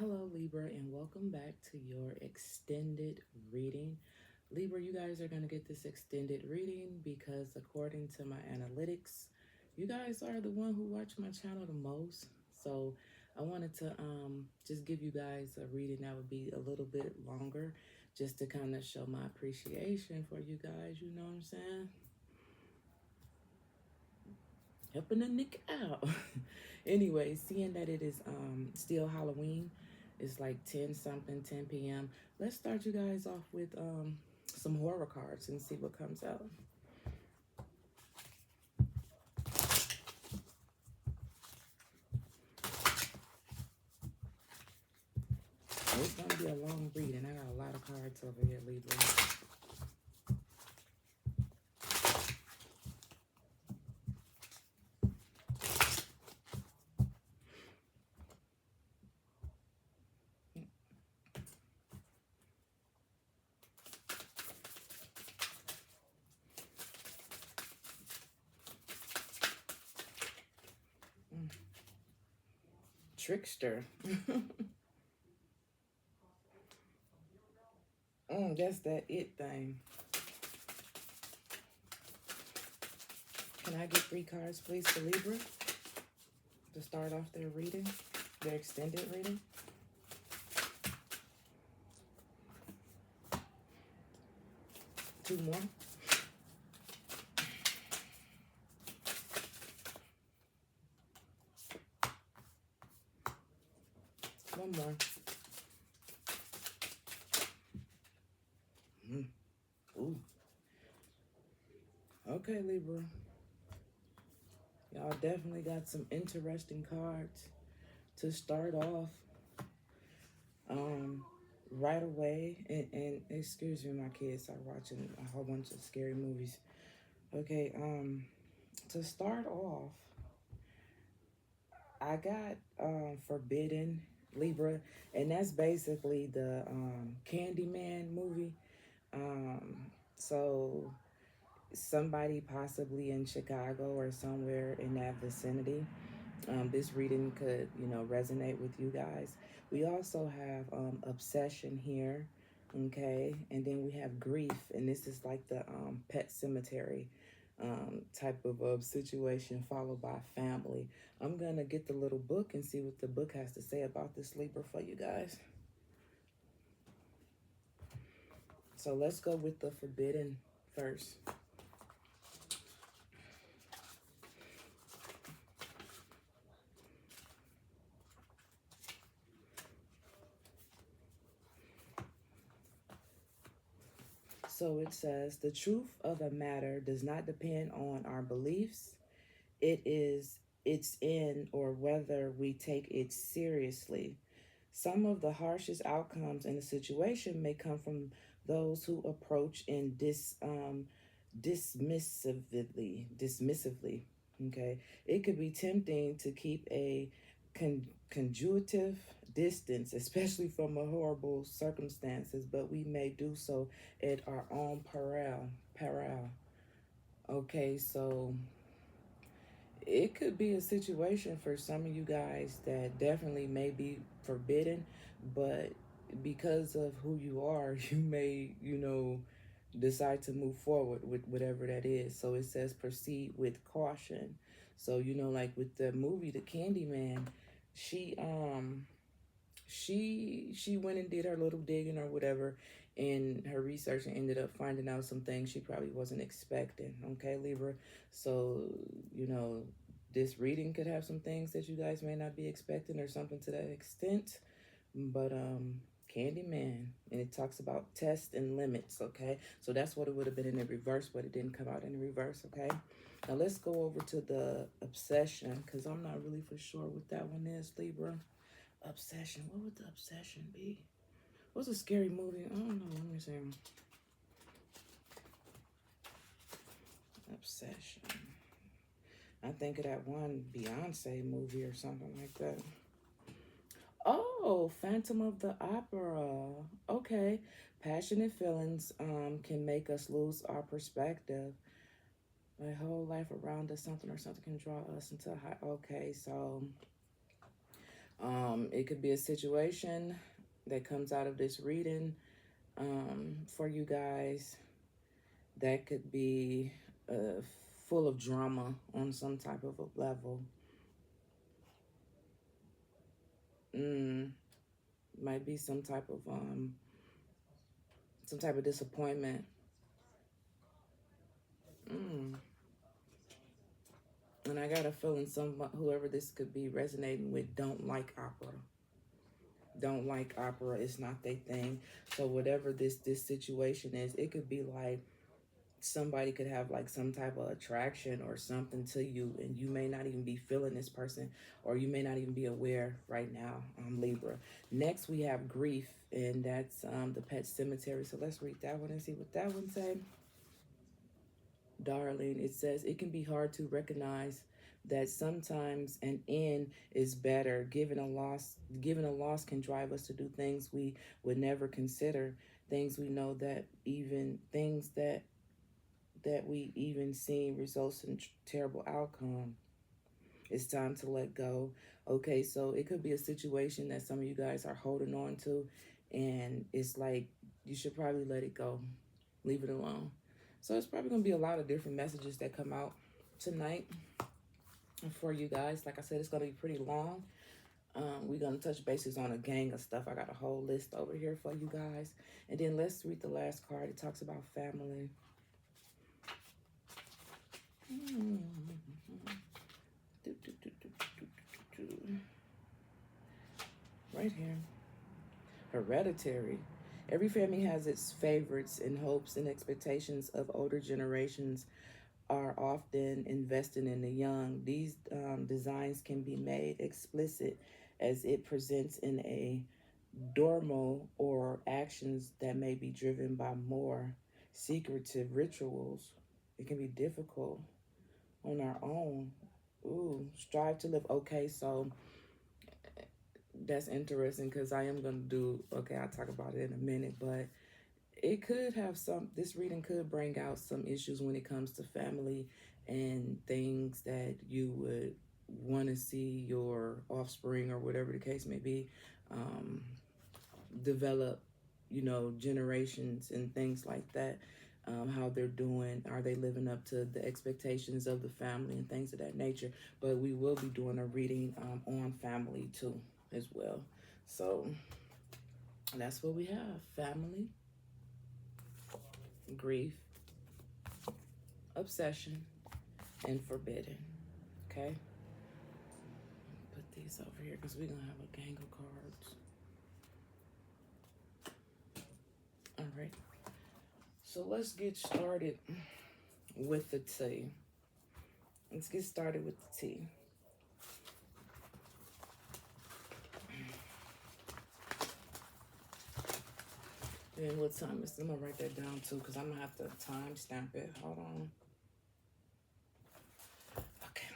Hello, Libra, and welcome back to your extended reading. Libra, you guys are going to get this extended reading because, according to my analytics, you guys are the one who watch my channel the most. So, I wanted to just give you guys a reading that would be a little bit longer, just to kind of show my appreciation for you guys. You know what I'm saying? Helping the nick out. Anyway, seeing that it is still Halloween, it's like 10 something, 10 p.m. Let's start you guys off with some horror cards and see what comes out. It's gonna be a long reading. I got a lot of cards over here, Libra. Trickster. That's that it thing. Can I get 3 cards, please, for Libra to start off their reading, their extended reading? Two more. One more. Ooh. Okay, Libra. Y'all definitely got some interesting cards to start off right away. And excuse me, my kids are watching a whole bunch of scary movies. Okay, to start off, I got Forbidden, Libra, and that's basically the Candyman movie. So somebody possibly in Chicago or somewhere in that vicinity, this reading could, resonate with you guys. We also have obsession here, okay? And then we have grief, and this is like the pet cemetery type of situation, followed by family. I'm going to get the little book and see what the book has to say about this Libra for you guys. So let's go with the Forbidden first. So it says, the truth of a matter does not depend on our beliefs. It's in or whether we take it seriously. Some of the harshest outcomes in a situation may come from those who approach in dismissively. Okay, it could be tempting to keep a conjugative distance, especially from a horrible circumstances, but we may do so at our own peril. Okay, so it could be a situation for some of you guys that definitely may be forbidden, but because of who you are, you may, decide to move forward with whatever that is. So it says proceed with caution. So, like with the movie The Candyman, she she went and did her little digging or whatever in her research and ended up finding out some things she probably wasn't expecting. Okay, Libra. So, this reading could have some things that you guys may not be expecting or something to that extent. But Candyman, and it talks about tests and limits. Okay, so that's what it would have been in the reverse, but it didn't come out in the reverse. Okay, now let's go over to the obsession, because I'm not really for sure what that one is, Libra. Obsession. What would the obsession be? What's a scary movie? I don't know. Let me see. Obsession. I think of that one Beyonce movie or something like that. Oh, Phantom of the Opera. Okay. Passionate feelings can make us lose our perspective. My whole life around us, something or something can draw us into high. Okay, so It could be a situation that comes out of this reading for you guys that could be full of drama on some type of a level. Might be some type of disappointment. And I got a feeling whoever this could be resonating with don't like opera. Don't like opera. It's not their thing. So whatever this situation is, it could be like somebody could have like some type of attraction or something to you, and you may not even be feeling this person, or you may not even be aware right now. Libra. Next we have grief, and that's the pet cemetery. So let's read that one and see what that one say. Darling, it says it can be hard to recognize that sometimes an end is better. Given a loss can drive us to do things we would never consider, things we know that even things that we even see results in terrible outcome. It's time to let go. Okay, so it could be a situation that some of you guys are holding on to, and it's like you should probably let it go, leave it alone. So it's probably going to be a lot of different messages that come out tonight for you guys. Like I said, it's going to be pretty long. We're going to touch bases on a gang of stuff. I got a whole list over here for you guys. And then let's read the last card. It talks about family. Right here. Hereditary. Every family has its favorites, and hopes and expectations of older generations are often invested in the young. These designs can be made explicit as it presents in a dormal or actions that may be driven by more secretive rituals. It can be difficult on our own. Ooh, strive to live. Okay, so that's interesting because I am going to do, okay, I'll talk about it in a minute, but it could have this reading could bring out some issues when it comes to family and things that you would want to see your offspring or whatever the case may be develop, generations and things like that. How they're doing, are they living up to the expectations of the family and things of that nature. But we will be doing a reading on family too as well. So that's what we have: family, grief, obsession, and forbidden. Okay, put these over here because we're gonna have a gang of cards. All right, so let's get started with the tea. Let's get started with the tea. And what time is it? I'm gonna write that down too because I'm gonna have to time stamp it. Hold on. Okay.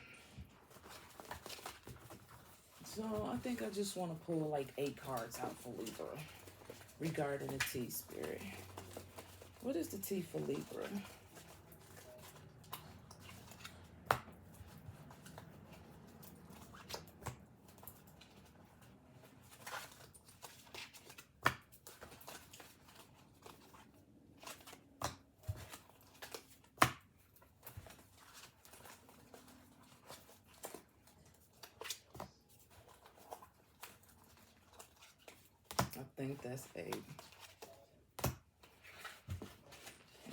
So I think I just want to pull like 8 cards out for Libra regarding the tea, Spirit. What is the tea for Libra? I think that's 8.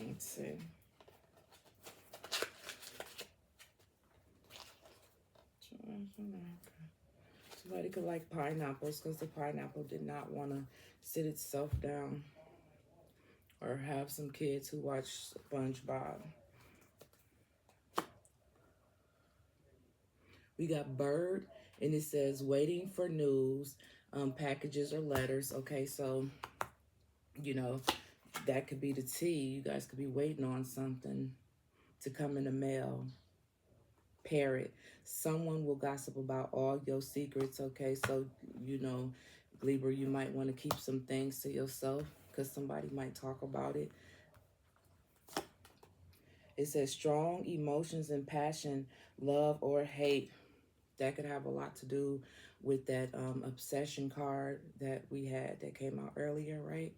Let's see. Somebody could like pineapples because the pineapple did not want to sit itself down, or have some kids who watch SpongeBob. We got bird, and it says waiting for news, packages or letters. Okay, so that could be the tea. You guys could be waiting on something to come in the mail. Parrot, someone will gossip about all your secrets. Okay, so Libra, you might want to keep some things to yourself because somebody might talk about it. It says strong emotions and passion, love or hate. That could have a lot to do with that obsession card that we had that came out earlier, right?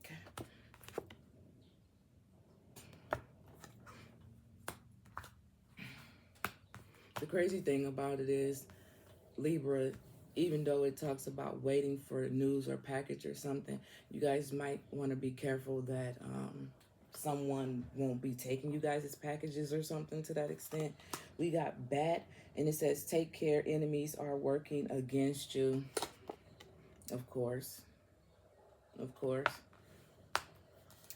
Okay. The crazy thing about it is Libra, even though it talks about waiting for news or package or something, you guys might want to be careful that someone won't be taking you guys' packages or something to that extent. We got bat, and it says, take care, enemies are working against you. Of course. Of course.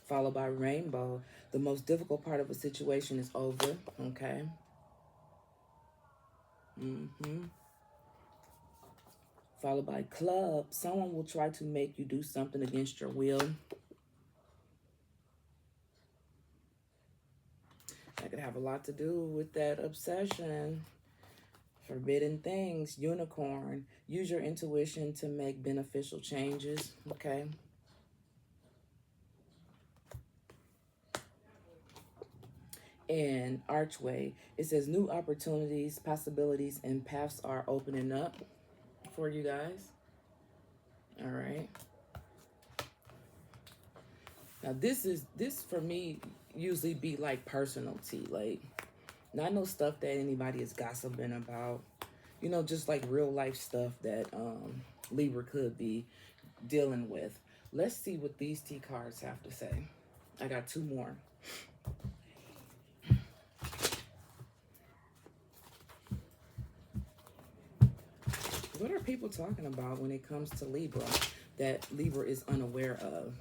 Followed by rainbow. The most difficult part of a situation is over. Okay. Followed by club. Someone will try to make you do something against your will. That could have a lot to do with that obsession. Forbidden things. Unicorn. Use your intuition to make beneficial changes. Okay. And archway. It says new opportunities, possibilities, and paths are opening up for you guys. All right. Now this for me usually be like personal tea, like not no stuff that anybody is gossiping about, you know, just like real life stuff that Libra could be dealing with. Let's see what these tea cards have to say. I got two more. What are people talking about when it comes to Libra that Libra is unaware of?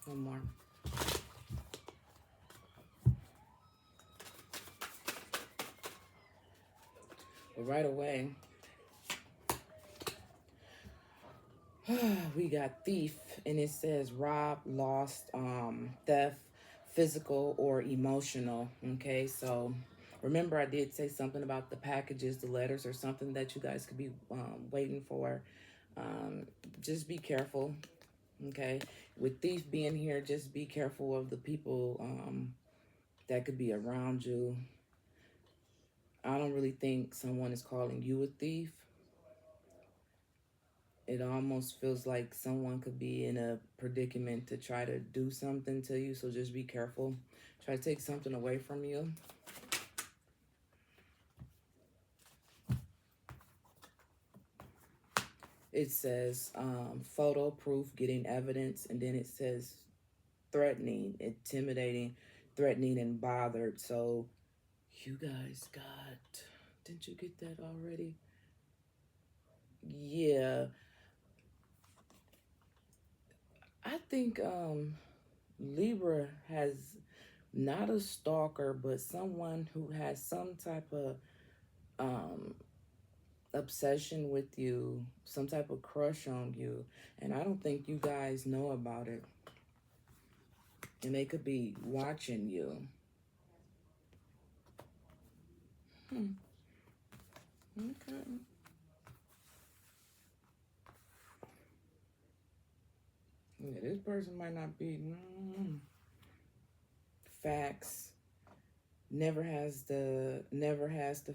One more. But right away, we got thief, and it says rob, lost, theft, physical or emotional. Okay, so remember I did say something about the packages, the letters, or something that you guys could be waiting for. Just be careful. Okay, with thief being here, just be careful of the people that could be around you. I don't really think someone is calling you a thief. It almost feels like someone could be in a predicament to try to do something to you, so just be careful. Try to take something away from you. It says photo proof, getting evidence, and then it says threatening, intimidating, threatening, and bothered. So you guys got, didn't you get that already? Yeah. I think Libra has not a stalker, but someone who has some type of obsession with you, some type of crush on you, and I don't think you guys know about it. And they could be watching you. Okay. Yeah, this person might not be facts. Never has the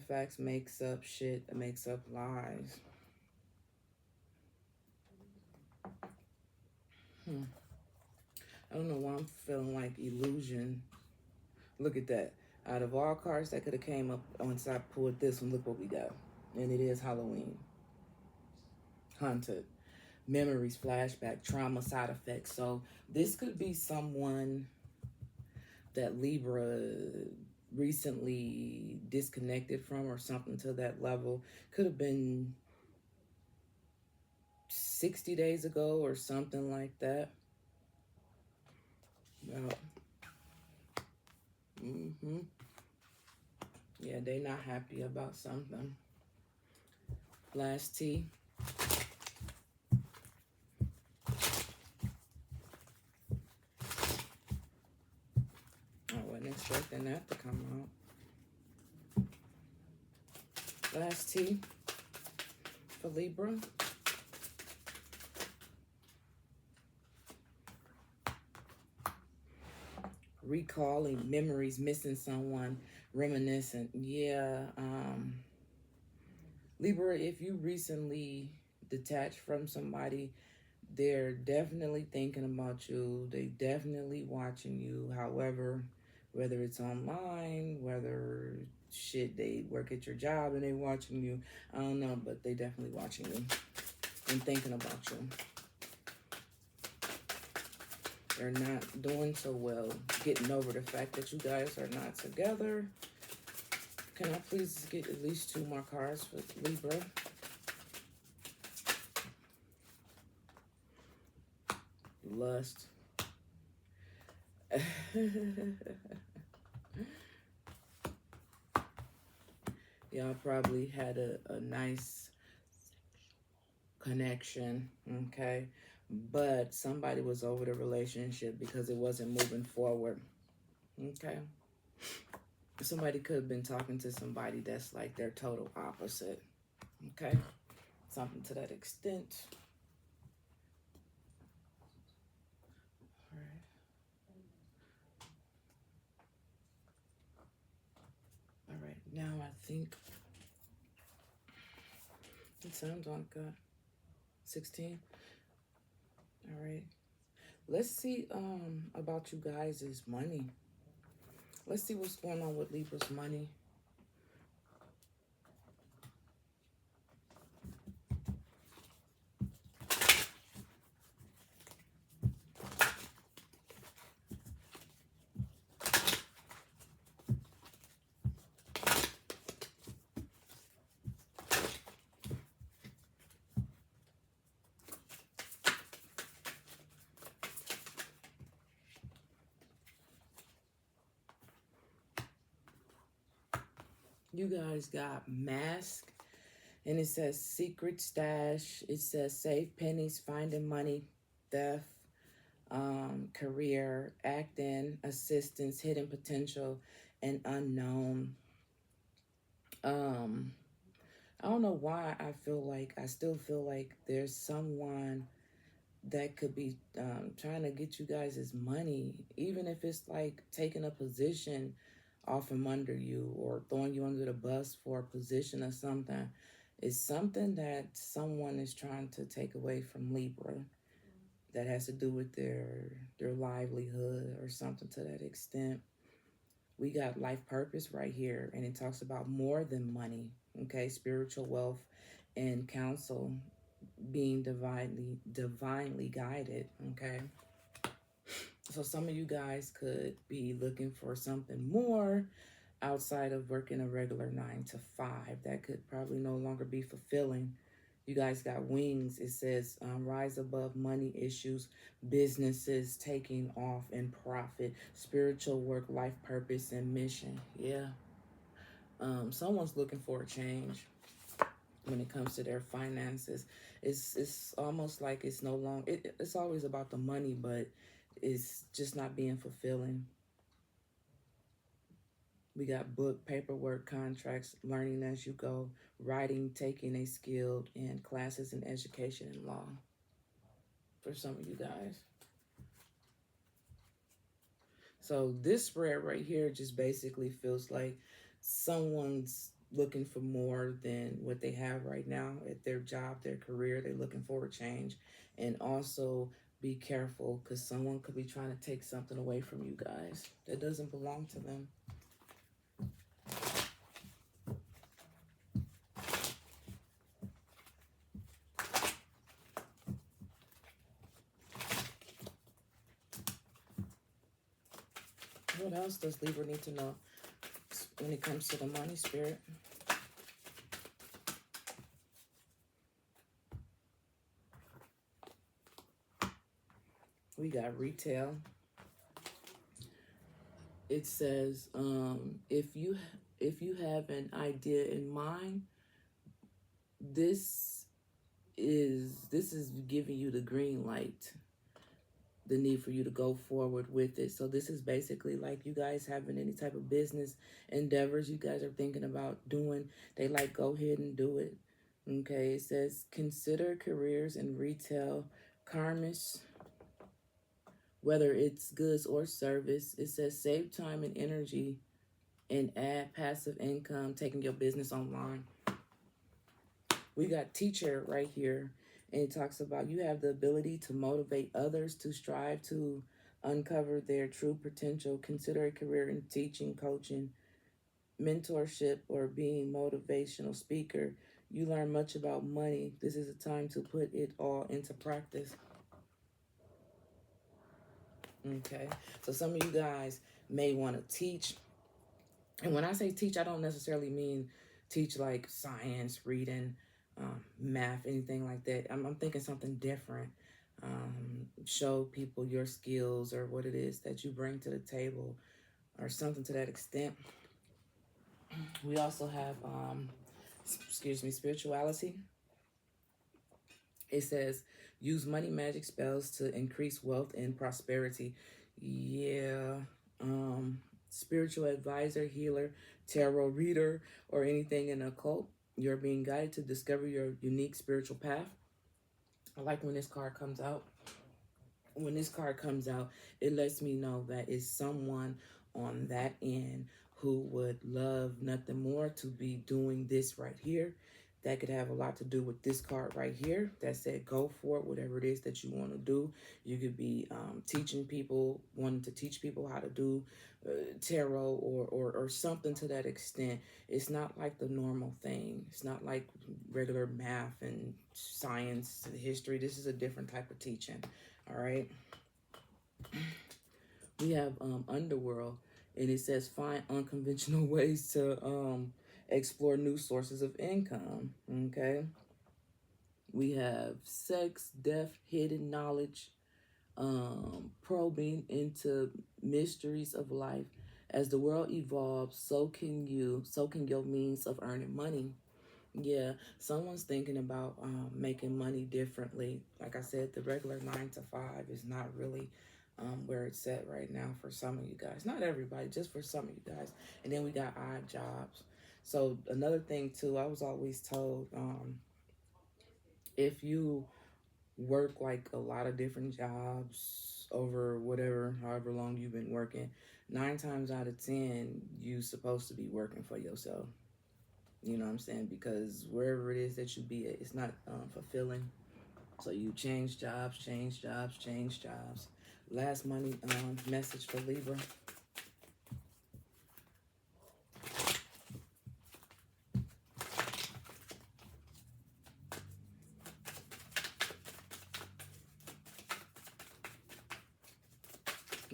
facts, makes up shit, makes up lies. I don't know why I'm feeling like illusion. Look at that. Out of all cards that could have came up once I pulled this one, look what we got. And it is Halloween. Haunted. Memories, flashback, trauma, side effects. So this could be someone that Libra recently disconnected from or something to that level. Could have been 60 days ago or something like that. Well, yeah, they not happy about something. Last tea. I wasn't expecting that to come out. Last T for Libra. Recalling memories, missing someone, reminiscent. Yeah. Libra, if you recently detached from somebody, they're definitely thinking about you. They definitely watching you. However, whether it's online, whether they work at your job and they watching you, I don't know, but they definitely watching you and thinking about you. They're not doing so well getting over the fact that you guys are not together. Can I please get at least 2 more cards for Libra? Lust. Y'all probably had a nice connection, okay? But somebody was over the relationship because it wasn't moving forward, okay? Somebody could have been talking to somebody that's like their total opposite, okay? Something to that extent. All right. All right, now I think it sounds like 16. All right. Let's see about you guys' money. Let's see what's going on with Libra's money. You guys got mask, and it says secret stash. It says save pennies, finding money, theft, career, acting, assistance, hidden potential, and unknown. I don't know why I still feel like there's someone that could be trying to get you guys' money, even if it's like taking a position off from under you or throwing you under the bus for a position or something. It's something that someone is trying to take away from Libra that has to do with their livelihood or something to that extent. We got life purpose right here, and it talks about more than money, okay? Spiritual wealth and counsel, being divinely guided, okay? So some of you guys could be looking for something more outside of working a regular 9 to 5. That could probably no longer be fulfilling. You guys got wings. It says rise above money issues, businesses taking off and profit, spiritual work, life purpose, and mission. Yeah. Someone's looking for a change when it comes to their finances. It's almost like it's no longer, it's always about the money, but it's just not being fulfilling. We got book, paperwork, contracts, learning as you go, writing, taking a skilled, and classes in education and law for some of you guys. So this spread right here just basically feels like someone's looking for more than what they have right now at their job, their career. They're looking for a change. And also be careful because someone could be trying to take something away from you guys that doesn't belong to them. What else does Libra need to know when it comes to the money, Spirit? We got retail. It says if you have an idea in mind, this is giving you the green light. the need for you to go forward with it. So this is basically like you guys having any type of business endeavors you guys are thinking about doing. They like, go ahead and do it. Okay, it says consider careers in retail, karmish, whether it's goods or service. It says save time and energy and add passive income, taking your business online. We got teacher right here, and it talks about you have the ability to motivate others to strive to uncover their true potential. Consider a career in teaching, coaching, mentorship, or being motivational speaker. You learn much about money. This is a time to put it all into practice. Okay, so some of you guys may want to teach. And when I say teach, I don't necessarily mean teach like science, reading, math, anything like that. I'm thinking something different. Show people your skills or what it is that you bring to the table or something to that extent. We also have, spirituality. It says, use money magic spells to increase wealth and prosperity. Yeah. Spiritual advisor, healer, tarot reader, or anything in occult. You're being guided to discover your unique spiritual path. I like when this card comes out. When this card comes out, it lets me know that it's someone on that end who would love nothing more to be doing this right here. That could have a lot to do with this card right here that said go for it, whatever it is that you want to do. You could be teaching people, wanting to teach people how to do tarot or something to that extent. It's not like the normal thing. It's not like regular math and science, history. This is a different type of teaching. All right. We have Underworld, and it says find unconventional ways to explore new sources of income. Okay. We have sex, death, hidden knowledge, probing into mysteries of life. As the world evolves, so can your means of earning money. Yeah, someone's thinking about making money differently. Like I said, the regular 9 to 5 is not really where it's at right now for some of you guys. Not everybody, just for some of you guys. And then we got odd jobs. So another thing too, I was always told if you work like a lot of different jobs over however long you've been working, 9 times out of 10, you supposed to be working for yourself. You know what I'm saying? Because wherever it is that you be at, it's not fulfilling. So you change jobs, change jobs, change jobs. Last money message for Libra.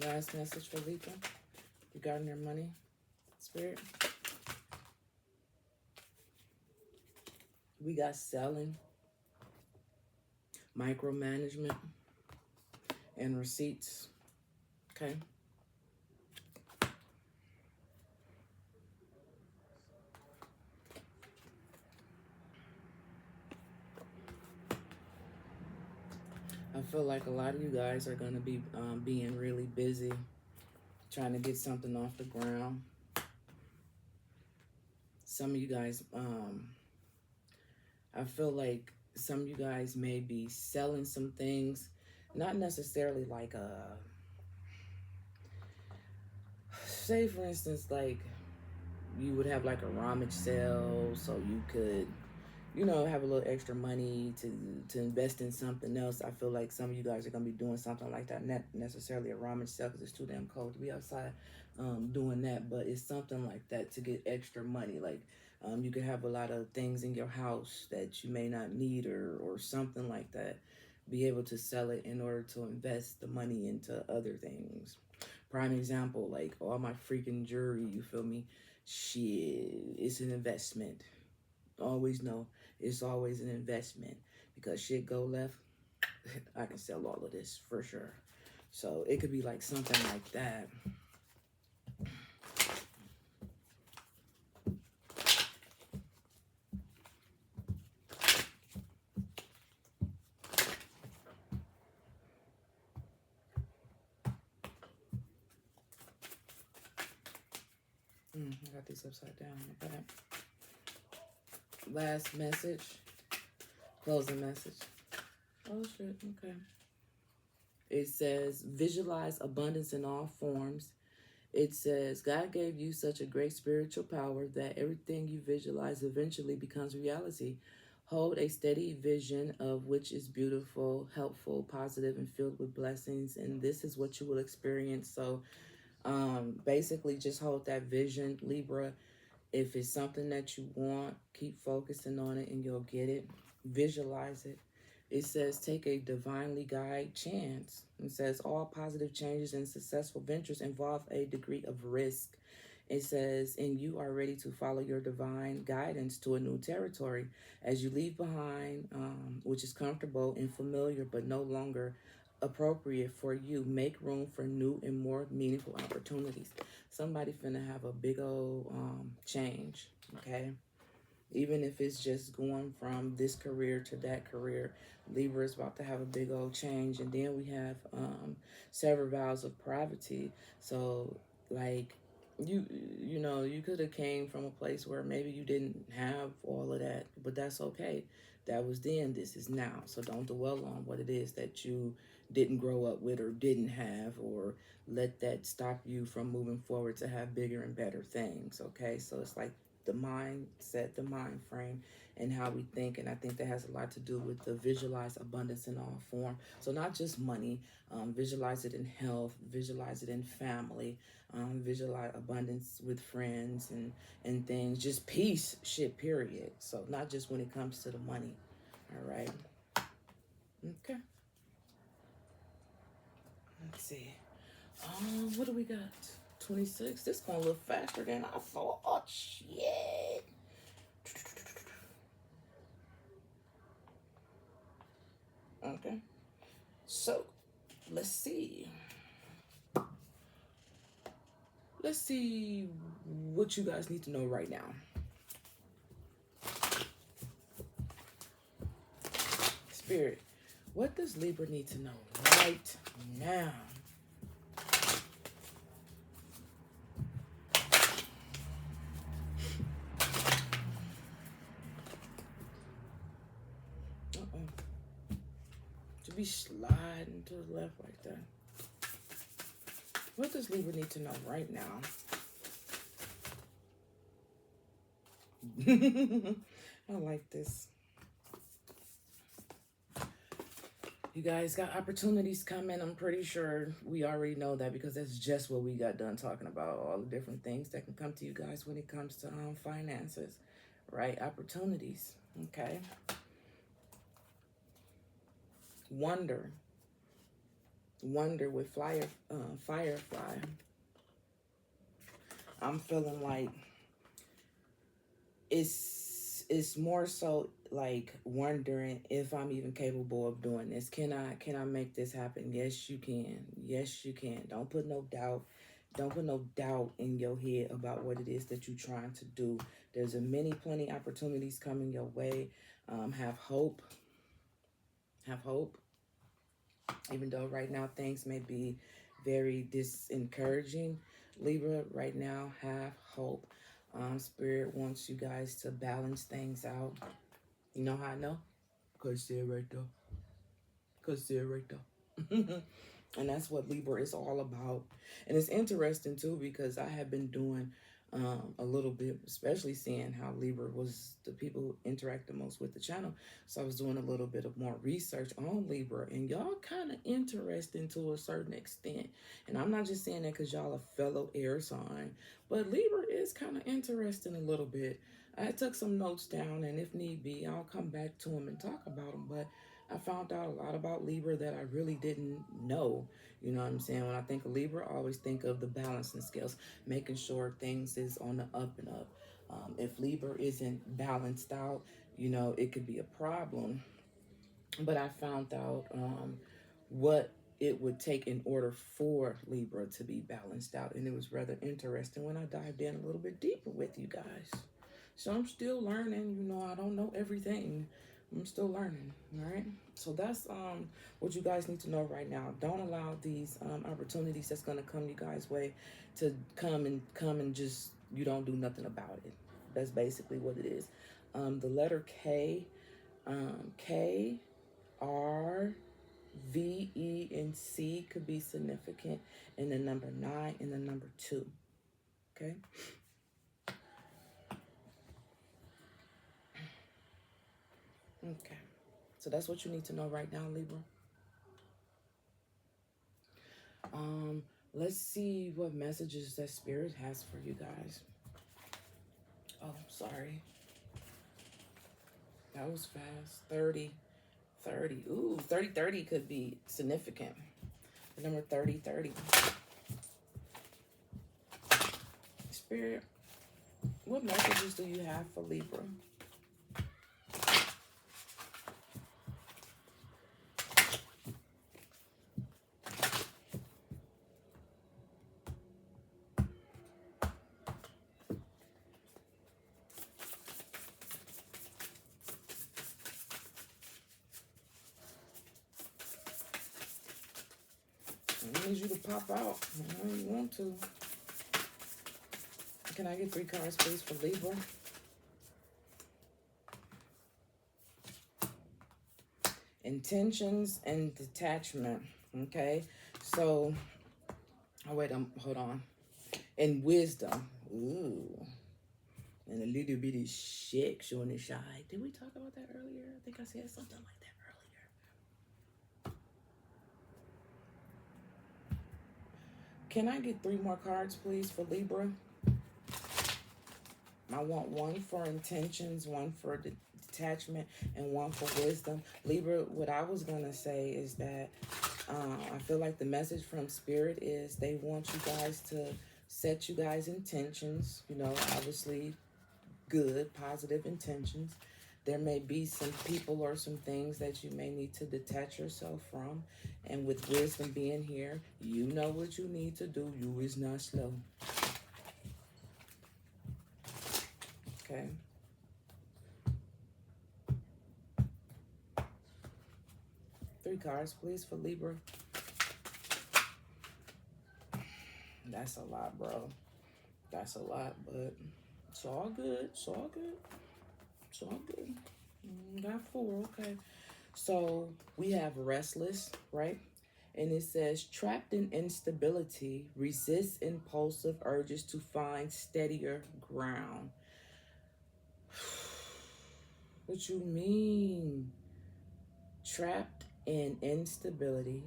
Last message for Libra regarding their money, Spirit. We got selling, micromanagement, and receipts. Okay. I feel like a lot of you guys are going to be being really busy trying to get something off the ground. Some of you guys, I feel like some of you guys may be selling some things, not necessarily like say for instance, like you would have like a rummage sale so you could, you know, have a little extra money to invest in something else. I feel like some of you guys are going to be doing something like that. Not necessarily a rummage sale because it's too damn cold to be outside doing that, but it's something like that to get extra money. Like you could have a lot of things in your house that you may not need or something like that. Be able to sell it in order to invest the money into other things. Prime example, like all my freaking jewelry, you feel me? Shit, it's an investment. Always know it's always an investment because shit go left, I can sell all of this for sure. So it could be like something like that. got these upside down. Okay. Last message. Closing message. Oh, shit. Okay. It says, visualize abundance in all forms. It says, God gave you such a great spiritual power that everything you visualize eventually becomes reality. Hold a steady vision of which is beautiful, helpful, positive, and filled with blessings. And this is what you will experience. So basically just hold that vision, Libra. If it's something that you want, keep focusing on it and you'll get it. Visualize it. It says, take a divinely guided chance. It says, all positive changes and successful ventures involve a degree of risk. It says, and you are ready to follow your divine guidance to a new territory as you leave behind, which is comfortable and familiar, but no longer appropriate for you. Make room for new and more meaningful opportunities. Somebody finna have a big old change, okay? Even if it's just going from this career to that career, Libra is about to have a big old change. And then we have several vows of poverty. So, like, you know, you could have came from a place where maybe you didn't have all of that, but that's okay. That was then, this is now. So don't dwell on what it is that you didn't grow up with or didn't have, or let that stop you from moving forward to have bigger and better things, okay? So it's like the mindset, the mind frame, and how we think. And I think that has a lot to do with the visualize abundance in all form. So not just money, visualize it in health, visualize it in family, visualize abundance with friends and things, just peace, shit, period. So not just when it comes to the money. All right. Okay. Let's see. What do we got? 26. This going a little faster than I thought. Oh, shit. Okay. So, let's see. Let's see what you guys need to know right now. Spirit, what does Libra need to know right now? To be sliding to the left like that. What does Libra need to know right now? I like this. You guys got opportunities coming. I'm pretty sure we already know that because that's just what we got done talking about. All the different things that can come to you guys when it comes to finances, right? Opportunities, okay? Wonder with Firefly. I'm feeling like it's more so like wondering if I'm even capable of doing this. Can I make this happen? Yes, you can. Yes, you can. Don't put no doubt. Don't put no doubt in your head about what it is that you're trying to do. There's plenty opportunities coming your way. Have hope. Have hope. Even though right now things may be very disencouraging, Libra, right now, have hope. Spirit wants you guys to balance things out. You know how I know? Because they're right there. Because they're right there. And that's what Libra is all about. And it's interesting, too, because I have been doing a little bit, especially seeing how Libra was the people who interact the most with the channel. So I was doing a little bit of more research on Libra, and y'all kind of interesting to a certain extent. And I'm not just saying that because y'all a fellow air sign, but Libra is kind of interesting a little bit. I took some notes down, and if need be, I'll come back to them and talk about them. But I found out a lot about Libra that I really didn't know. You know what I'm saying? When I think of Libra, I always think of the balancing scales, making sure things is on the up and up. If Libra isn't balanced out, you know, it could be a problem. But I found out what it would take in order for Libra to be balanced out. And it was rather interesting when I dived in a little bit deeper with you guys. So I'm still learning. You know, I don't know everything. I'm still learning, all right? So that's what you guys need to know right now. Don't allow these opportunities that's going to come you guys' way to come and just You don't do nothing about it. That's basically what it is. The letter K, K, R, V, E, and C could be significant, and the number 9 and the number 2. Okay. Okay. So that's what you need to know right now, Libra. Let's see what messages that Spirit has for you guys. Oh, sorry. That was fast. 30. 30. Ooh, 30 could be significant. The number 30. Spirit, what messages do you have for Libra? I need you to pop out. I know you want to. Can I get 3 cards, please, for Libra? Intentions and detachment. Okay. So, oh wait, hold on. And wisdom. Ooh. And a little bitty sexual and shy. Did we talk about that earlier? I think I said something like that earlier. Can I get 3 more cards, please, for Libra? I want 1 for intentions, 1 for detachment, and 1 for wisdom. Libra, what I was going to say is that I feel like the message from Spirit is they want you guys to set you guys intentions, you know, obviously good, positive intentions. There may be some people or some things that you may need to detach yourself from. And with wisdom being here, you know what you need to do. You is not slow. Okay. Three cards, please, for Libra. That's a lot, bro. That's a lot, but it's all good. It's all good. It's all good. Got 4, okay. So we have restless, right? And it says, trapped in instability, resist impulsive urges to find steadier ground. What you mean? Trapped in instability,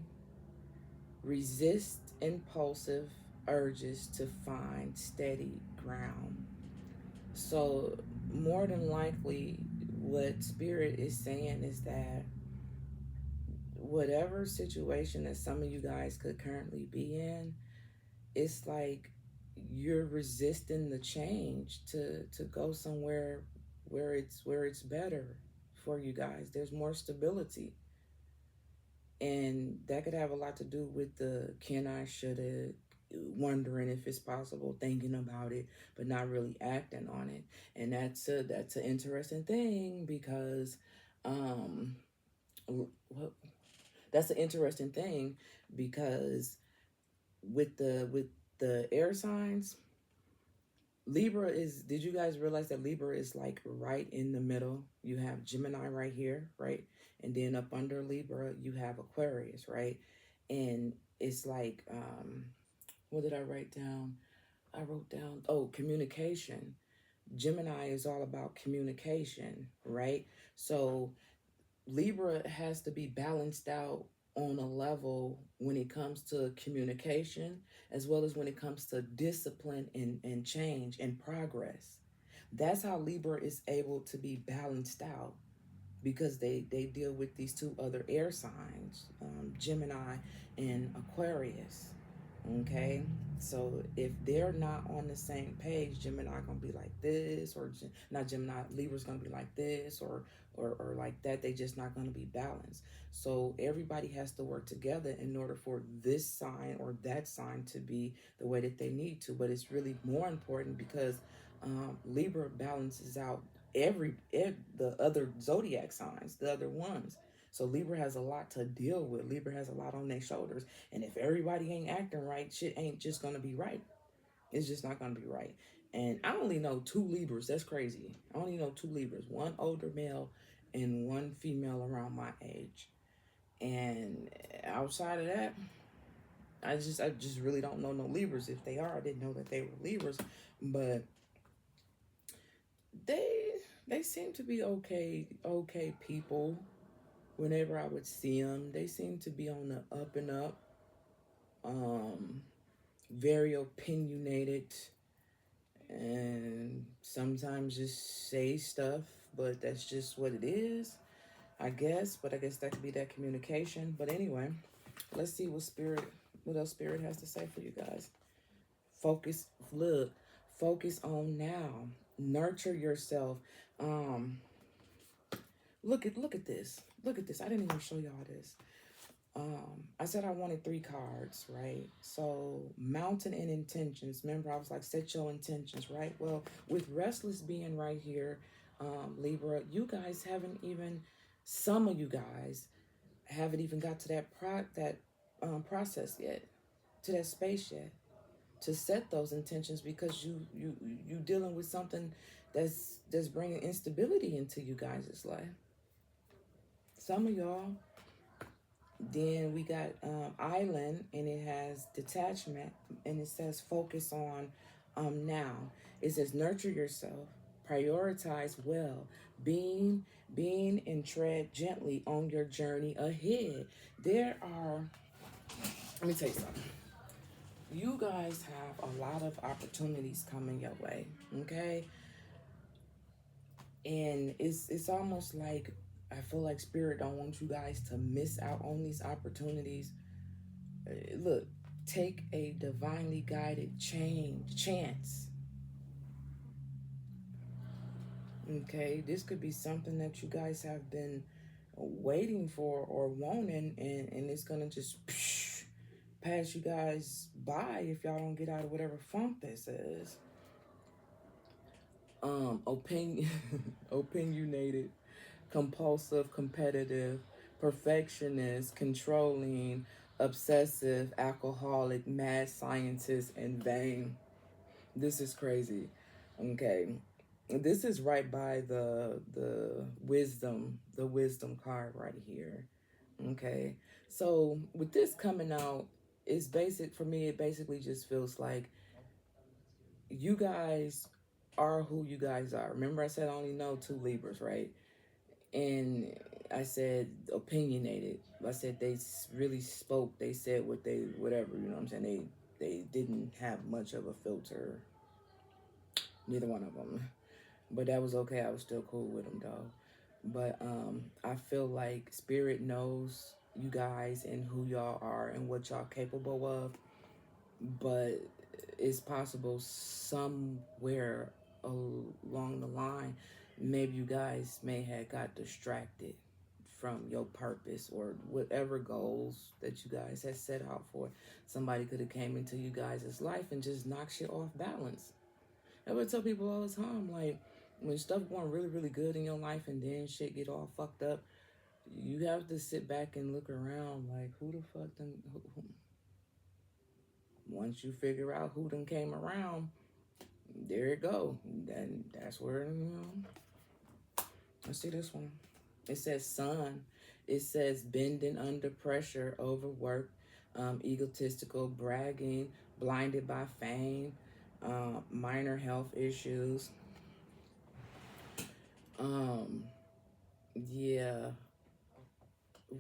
resist impulsive urges to find steady ground. So more than likely, what Spirit is saying is that whatever situation that some of you guys could currently be in, it's like you're resisting the change to go somewhere where it's better for you guys. There's more stability. And that could have a lot to do with the can I, shoulda, wondering if it's possible, thinking about it, but not really acting on it. And that's an interesting thing because that's an interesting thing because with the air signs, Libra is, did you guys realize that Libra is like right in the middle? You have Gemini right here, right? And then up under Libra, you have Aquarius, right? And it's like, what did I write down? I wrote down, oh, communication. Gemini is all about communication, right? So Libra has to be balanced out on a level when it comes to communication, as well as when it comes to discipline and change and progress. That's how Libra is able to be balanced out because they deal with these 2 other air signs, Gemini and Aquarius. Okay, so if they're not on the same page, Gemini gonna be like this, or not Gemini, Libra's gonna be like this, or like that. They just not gonna be balanced. So everybody has to work together in order for this sign or that sign to be the way that they need to. But it's really more important because Libra balances out every the other zodiac signs, the other ones. So Libra has a lot to deal with. Libra has a lot on their shoulders. And if everybody ain't acting right, shit ain't just going to be right. It's just not going to be right. And I only know 2 Libras. That's crazy. I only know 2 Libras. One older male and one female around my age. And outside of that, I just really don't know no Libras. If they are, I didn't know that they were Libras. But they they seem to be okay people. Whenever I would see them, they seem to be on the up and up. Um, very opinionated, and sometimes just say stuff, but that's just what it is, I guess. But I guess that could be that communication. But anyway, let's see what else spirit has to say for you guys. Focus, look, focus on now. Nurture yourself. Um, look at this. Look at this. I didn't even show y'all this. I said I wanted 3 cards, right? So mountain and intentions. Remember, I was like, set your intentions, right? Well, with restless being right here, Libra, you guys haven't even, some of you guys haven't even got to that process yet, to that space yet, to set those intentions, because you dealing with something that's bringing instability into you guys' life. Some of y'all. Then we got island, and it has detachment, and it says focus on now. It says nurture yourself, prioritize well, being and tread gently on your journey ahead. There are, let me tell you something. You guys have a lot of opportunities coming your way, okay? And it's almost like I feel like spirit don't want you guys to miss out on these opportunities. Look, take a divinely guided chance. Okay, this could be something that you guys have been waiting for or wanting, and it's gonna just pass you guys by if y'all don't get out of whatever funk this is. Opinion opinionated, compulsive, competitive, perfectionist, controlling, obsessive, alcoholic, mad scientist, and vain. This is crazy. Okay. This is right by the wisdom card right here. Okay. So with this coming out, it's basic for me, it basically just feels like you guys are who you guys are. Remember I said I only know 2 Libras, right? And I said opinionated. I said they really spoke. They said whatever, you know what I'm saying? They didn't have much of a filter, neither one of them. But that was okay. I was still cool with them though. But I feel like spirit knows you guys and who y'all are and what y'all capable of. But it's possible somewhere along the line, maybe you guys may have got distracted from your purpose or whatever goals that you guys had set out for. Somebody could have came into you guys' life and just knocked shit off balance. I would tell people all the time, like, when stuff going really, really good in your life and then shit get all fucked up, you have to sit back and look around like, who the fuck done, once you figure out who done came around, there it go. Then that's where, let's see this one. It says sun. It says bending under pressure, overwork, egotistical, bragging, blinded by fame, minor health issues. Yeah.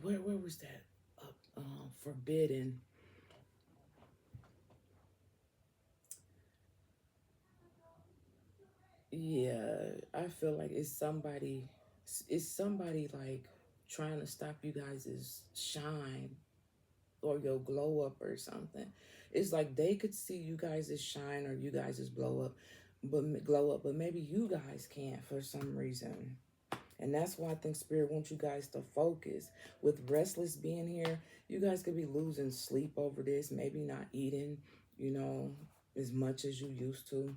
Where was that? Forbidden. Yeah, I feel like it's somebody like trying to stop you guys' shine or your glow up or something. It's like they could see you guys' shine or you guys' glow up, but maybe you guys can't for some reason. And that's why I think spirit wants you guys to focus. With restless being here, you guys could be losing sleep over this, maybe not eating, as much as you used to.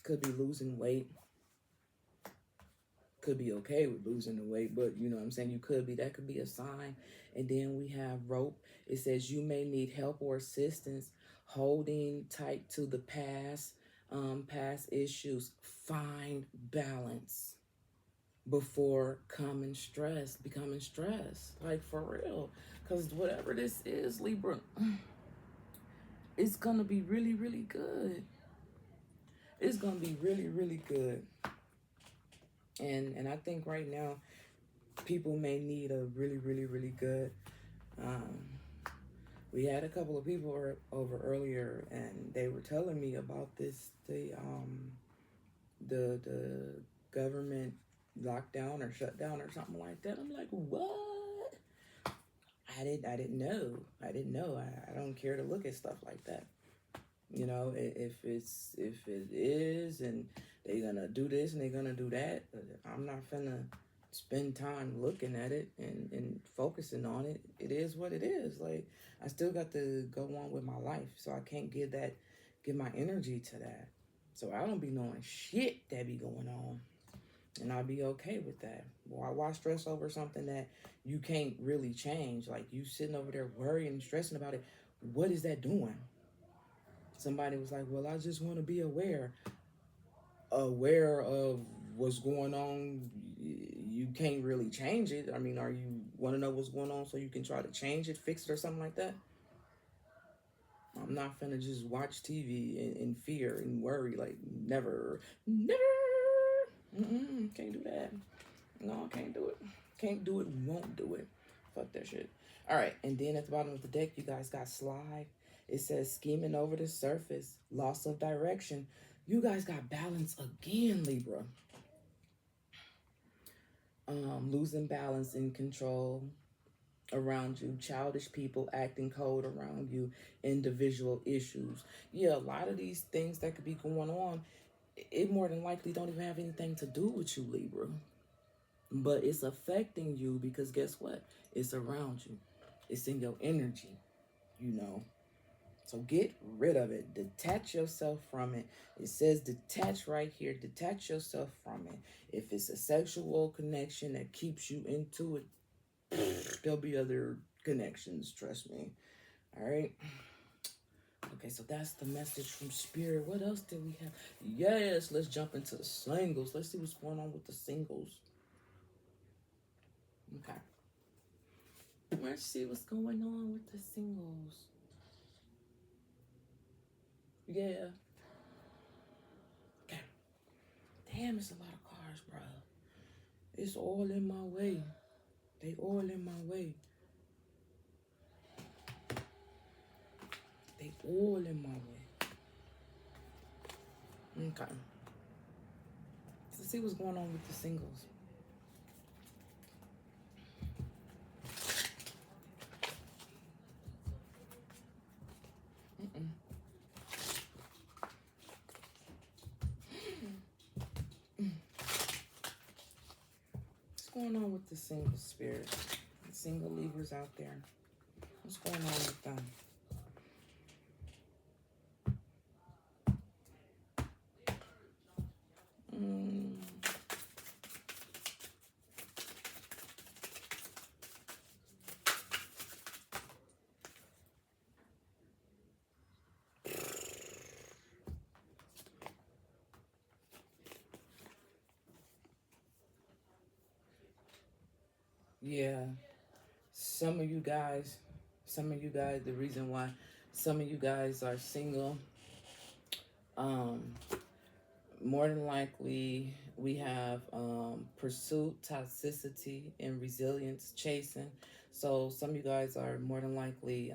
Could be losing weight. Could be okay with losing the weight, but you know what I'm saying? That could be a sign. And then we have rope. It says you may need help or assistance holding tight to the past, past issues. Find balance before becoming stressed. Like, for real. Because whatever this is, Libra, it's going to be really, really good. It's going to be really, really good. And I think right now, people may need a really, really, really good. We had a couple of people over earlier, and they were telling me about this. The government lockdown or shutdown or something like that. I'm like, what? I didn't know. I don't care to look at stuff like that. You know, if it is, and they're gonna do this and they're gonna do that, I'm not finna spend time looking at it and focusing on it. It is what it is. Like, I still got to go on with my life, so I can't give my energy to that. So I don't be knowing shit that be going on, and I'll be okay with that. Why stress over something that you can't really change? Like, you sitting over there worrying and stressing about it. What is that doing? Somebody was like, well, I just want to be aware of what's going on. You can't really change it. I mean, are you want to know what's going on so you can try to change it, fix it, or something like that? I'm not finna just watch TV in fear and worry. Like, never. Can't do that. No, can't do it. Can't do it, won't do it. Fuck that shit. All right, and then at the bottom of the deck, you guys got slide. It says skimming over the surface, loss of direction. You guys got balance again, Libra. Losing balance and control around you, childish people acting cold around you, individual issues. Yeah, a lot of these things that could be going on, it more than likely don't even have anything to do with you, Libra. But it's affecting you because guess what? It's around you. It's in your energy, you know. So get rid of it. Detach yourself from it. It says detach right here. Detach yourself from it. If it's a sexual connection that keeps you into it, there'll be other connections, trust me. All right. Okay, so that's the message from Spirit. What else did we have? Yes, let's jump into the singles. Let's see what's going on with the singles. Okay. Let's see what's going on with the singles. Yeah. Okay. Damn, it's a lot of cars, bro. It's all in my way. They all in my way. They all in my way. Okay. Let's see what's going on with the singles. What's going on with the single spirit? The single Libras out there. What's going on with them? Yeah. Some of you guys, the reason why some of you guys are single, more than likely we have pursuit, toxicity, and resilience chasing. So some of you guys are more than likely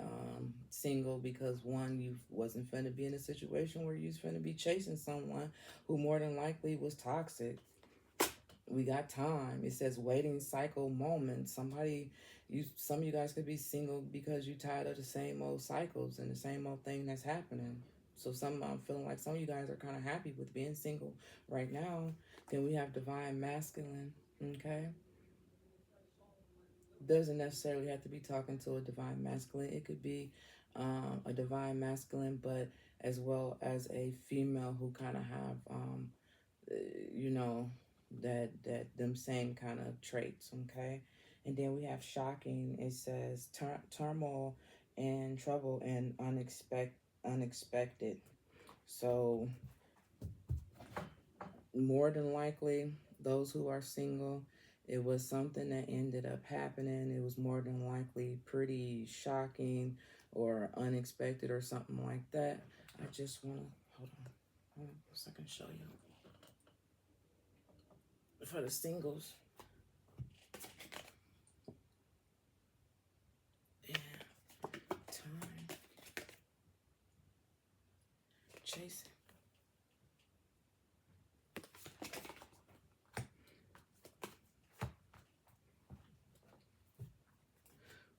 single because one, you wasn't finna be in a situation where you was finna be chasing someone who more than likely was toxic. We got time. It says waiting cycle moment. Some of you guys could be single because you're tired of the same old cycles and the same old thing that's happening. So I'm feeling like some of you guys are kind of happy with being single right now. Then we have divine masculine. Okay. Doesn't necessarily have to be talking to a divine masculine. It could be a divine masculine, but as well as a female who kind of have, you know, that them same kind of traits. Okay. And then we have shocking. It says turmoil and trouble and unexpected. So more than likely, those who are single, it was something that ended up happening. It was more than likely pretty shocking or unexpected or something like that. I just want to hold on a second, show you for the singles. Yeah, time chasing.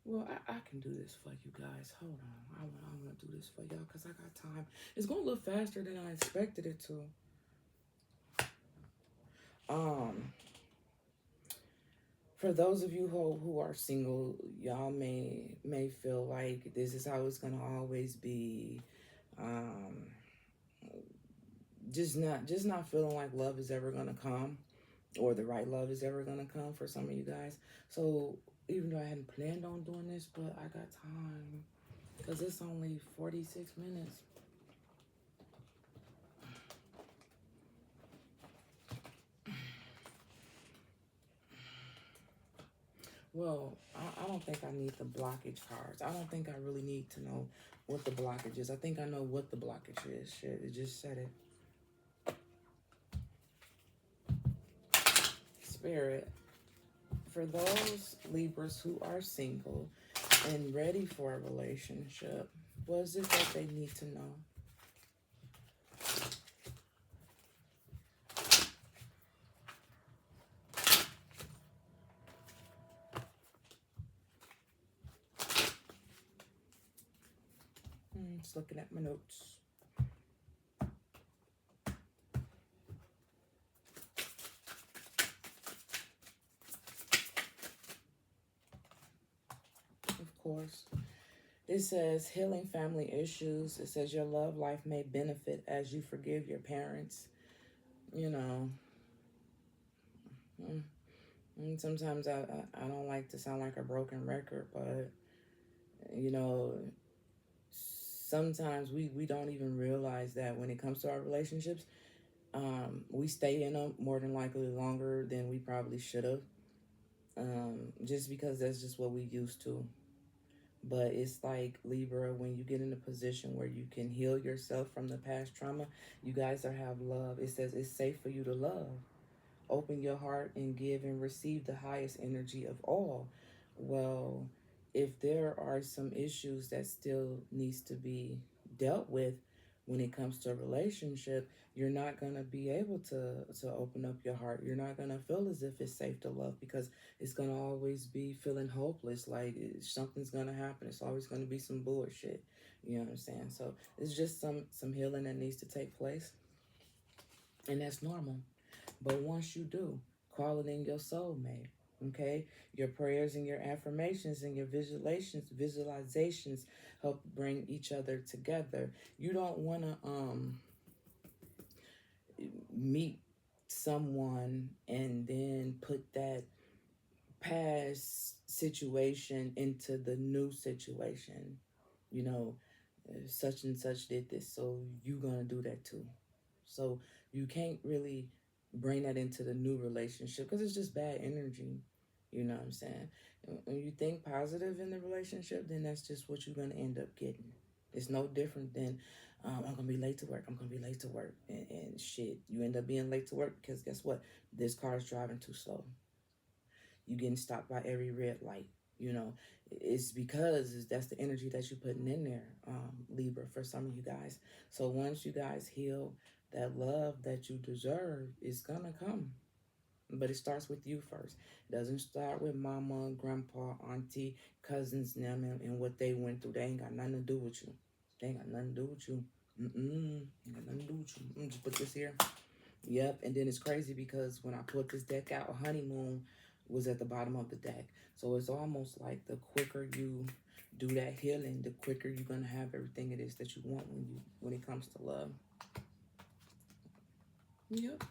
Well, I can do this for you guys. Hold on. I want to do this for y'all because I got time. It's going to look faster than I expected it to. For those of you who are single, y'all may feel like this is how it's going to always be. Just not feeling like love is ever going to come, or the right love is ever going to come for some of you guys. So even though I hadn't planned on doing this, but I got time because it's only 46 minutes. Well, I don't think I need the blockage cards. I don't think I really need to know what the blockage is. I think I know what the blockage is. Shit, it just said it. Spirit, for those Libras who are single and ready for a relationship, what is it that they need to know? Just looking at my notes. Of course. It says healing family issues. It says your love life may benefit as you forgive your parents. You know, sometimes I don't like to sound like a broken record, but, you know, sometimes we don't even realize that when it comes to our relationships, we stay in them more than likely longer than we probably should have, just because that's just what we used to. But it's like, Libra, when you get in a position where you can heal yourself from the past trauma, you guys have love. It says it's safe for you to love. Open your heart and give and receive the highest energy of all. Well, if there are some issues that still needs to be dealt with when it comes to a relationship, you're not going to be able to open up your heart. You're not going to feel as if it's safe to love, because it's going to always be feeling hopeless, like something's going to happen. It's always going to be some bullshit. You know what I'm saying? So it's just some healing that needs to take place, and that's normal. But once you do, call it in your soulmate. Okay, your prayers and your affirmations and your visualizations help bring each other together. You don't want to meet someone and then put that past situation into the new situation. You know, such and such did this, so you're gonna do that too. So you can't really bring that into the new relationship because it's just bad energy. You know what I'm saying? When you think positive in the relationship, then that's just what you're going to end up getting. It's no different than, I'm going to be late to work. I'm going to be late to work. And shit, you end up being late to work because guess what? This car is driving too slow. You getting stopped by every red light. You know, it's because that's the energy that you're putting in there, Libra, for some of you guys. So once you guys heal, that love that you deserve is going to come. But it starts with you first. It doesn't start with mama, grandpa, auntie, cousins, them, and what they went through. They ain't got nothing to do with you. They ain't got nothing to do with you. Ain't got nothing to do with you. Just put this here. Yep. And then it's crazy because when I put this deck out, honeymoon was at the bottom of the deck. So it's almost like the quicker you do that healing, the quicker you're gonna have everything it is that you want when it comes to love. Yep.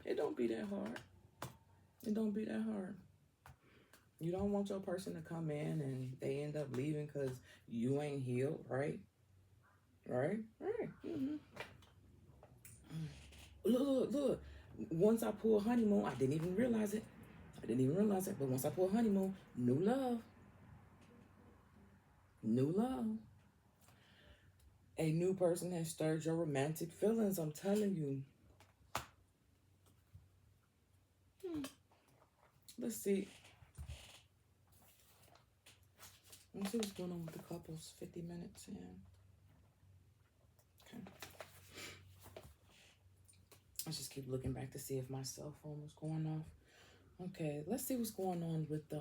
It don't be that hard. It don't be that hard. You don't want your person to come in and they end up leaving because you ain't healed, right? Right? Right. Look. once I pull honeymoon, I didn't even realize it. But once I pull honeymoon, new love. New love. A new person has stirred your romantic feelings, I'm telling you. Let's see. Let's see what's going on with the couples. 50 minutes in. Okay. Let's just keep looking back to see if my cell phone was going off. Okay, let's see what's going on with the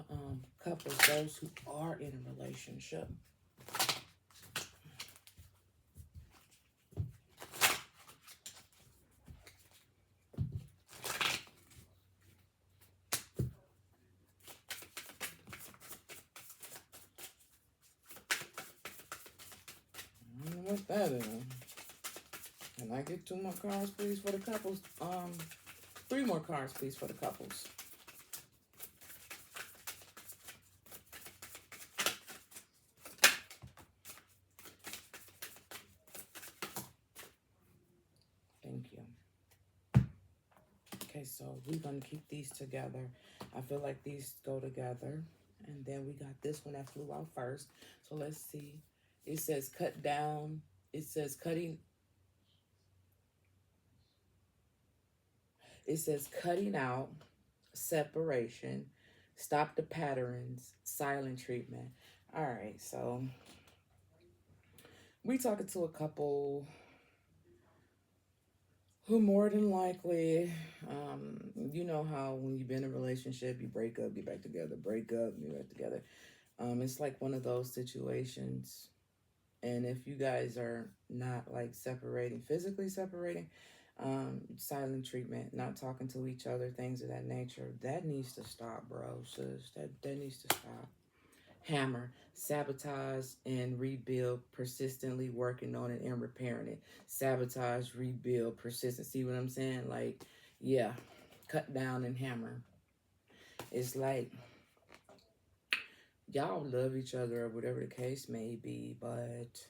couples, those who are in a relationship. I don't know what that is. Can I get 2 more cards, please, for the couples? 3 more cards, please, for the couples. Thank you. Okay, so we're going to keep these together. I feel like these go together. And then we got this one that flew out first. So let's see. It says cut down. It says cutting. It says cutting out, separation, stop the patterns, silent treatment. All right, so we talking to a couple who more than likely, you know how when you've been in a relationship, you break up, get back together, break up, get back together. It's like one of those situations. And if you guys are not like physically separating, silent treatment, not talking to each other, things of that nature, that needs to stop, bro, sis. That needs to stop. Hammer, sabotage and rebuild, persistently working on it and repairing it. Sabotage, rebuild, persistent. See what I'm saying? Like, yeah, cut down and hammer. It's like y'all love each other or whatever the case may be, but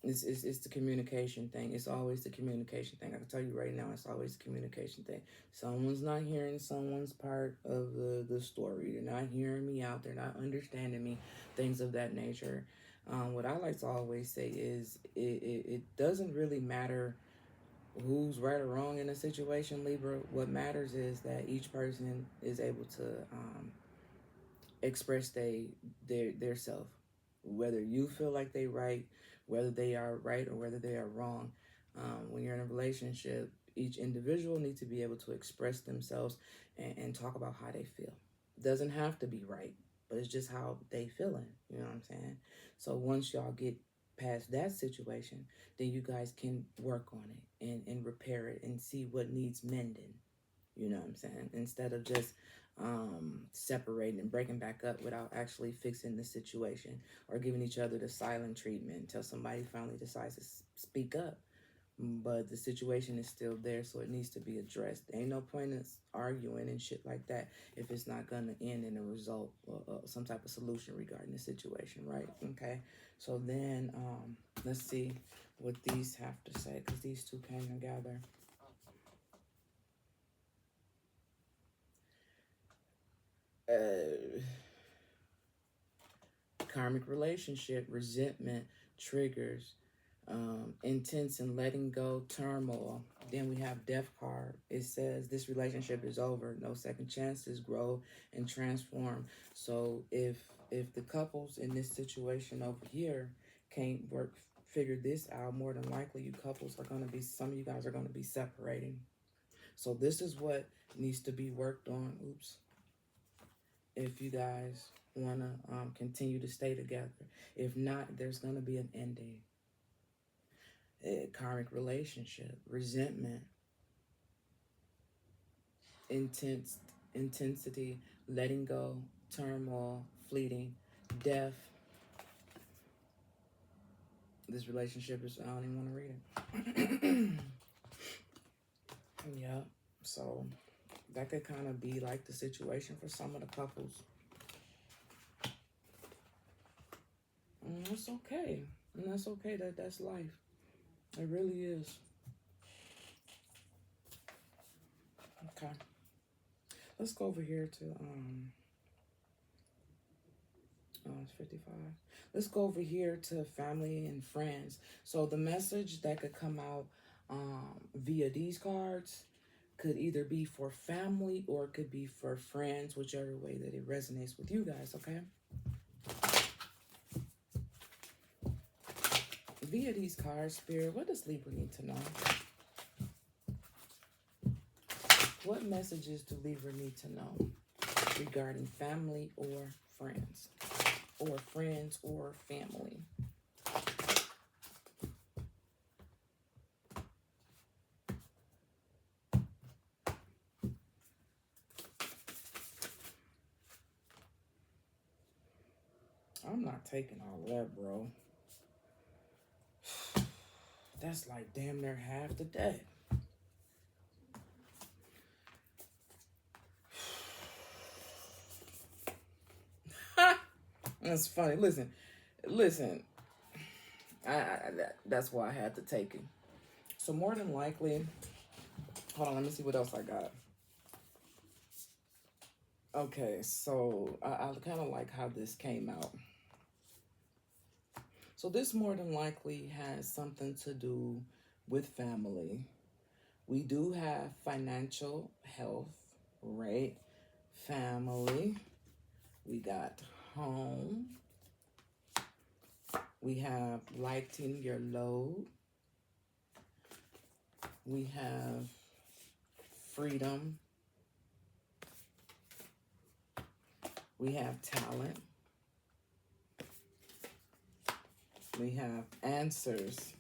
it's the communication thing. It's always the communication thing. I can tell you right now, it's always the communication thing. Someone's not hearing someone's part of the story. They're not hearing me out. They're not understanding me. Things of that nature. What I like to always say is it doesn't really matter who's right or wrong in a situation, Libra. What matters is that each person is able to express their self. Whether you feel like they right, whether they are right or whether they are wrong. When you're in a relationship, each individual needs to be able to express themselves and talk about how they feel. Doesn't have to be right, but it's just how they feeling. You know what I'm saying? So once y'all get past that situation, then you guys can work on it and repair it and see what needs mending. You know what I'm saying? Instead of just separating and breaking back up without actually fixing the situation or giving each other the silent treatment until somebody finally decides to speak up. But the situation is still there, so it needs to be addressed. There ain't no point in arguing and shit like that if it's not going to end in a result or some type of solution regarding the situation, right? Okay, so then let's see what these have to say, because these two came together. Karmic relationship, resentment, triggers, intense and letting go, turmoil. Then we have death card. It says this relationship is over. No second chances, grow and transform. So if the couples in this situation over here can't figure this out, more than likely you couples are going to be, some of you guys are going to be separating. So this is what needs to be worked on. Oops. If you guys want to continue to stay together. If not, there's going to be an ending. Karmic relationship, resentment, intensity, letting go, turmoil, fleeting, death. This relationship is, I don't even want to read it. Yeah, so that could kind of be like the situation for some of the couples. And that's okay. And that's okay. That's life. It really is. Okay. Let's go over here to it's 55. Let's go over here to family and friends. So the message that could come out via these cards could either be for family or it could be for friends, whichever way that it resonates with you guys, okay? Via these cards, Spirit, what does Libra need to know? What messages do Libra need to know regarding family or friends? Or friends or family? I'm not taking all that, bro. That's like damn near half the deck. That's funny. Listen. That's why I had to take it. So more than likely, hold on, let me see what else I got. Okay, so I kind of like how this came out. So this more than likely has something to do with family. We do have financial health, right? Family. We got home. We have lighten your load. We have freedom. We have talent. We have answers.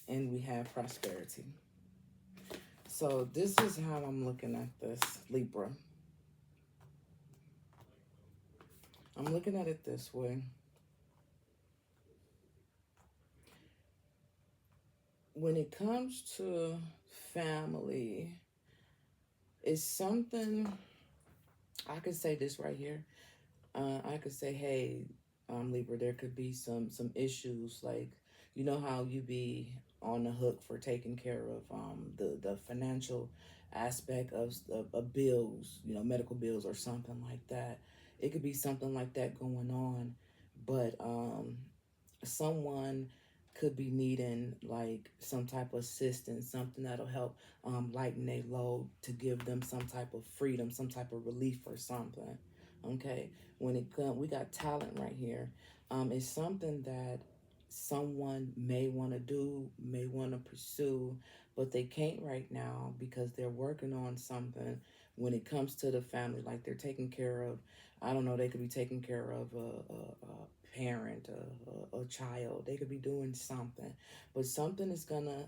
And we have prosperity. So this is how I'm looking at this, Libra. I'm looking at it this way. When it comes to family, it's something, I could say this right here. I could say, hey, Libra, there could be some issues, like, you know how you be on the hook for taking care of the financial aspect of bills, you know, medical bills or something like that. It could be something like that going on, but someone could be needing like some type of assistance, something that'll help lighten their load, to give them some type of freedom, some type of relief or something. Okay, when it comes, we got talent right here. It's something that someone may want to do, may want to pursue, but they can't right now because they're working on something. When it comes to the family, like they're taking care of, I don't know, they could be taking care of a parent, a child. They could be doing something, but something is gonna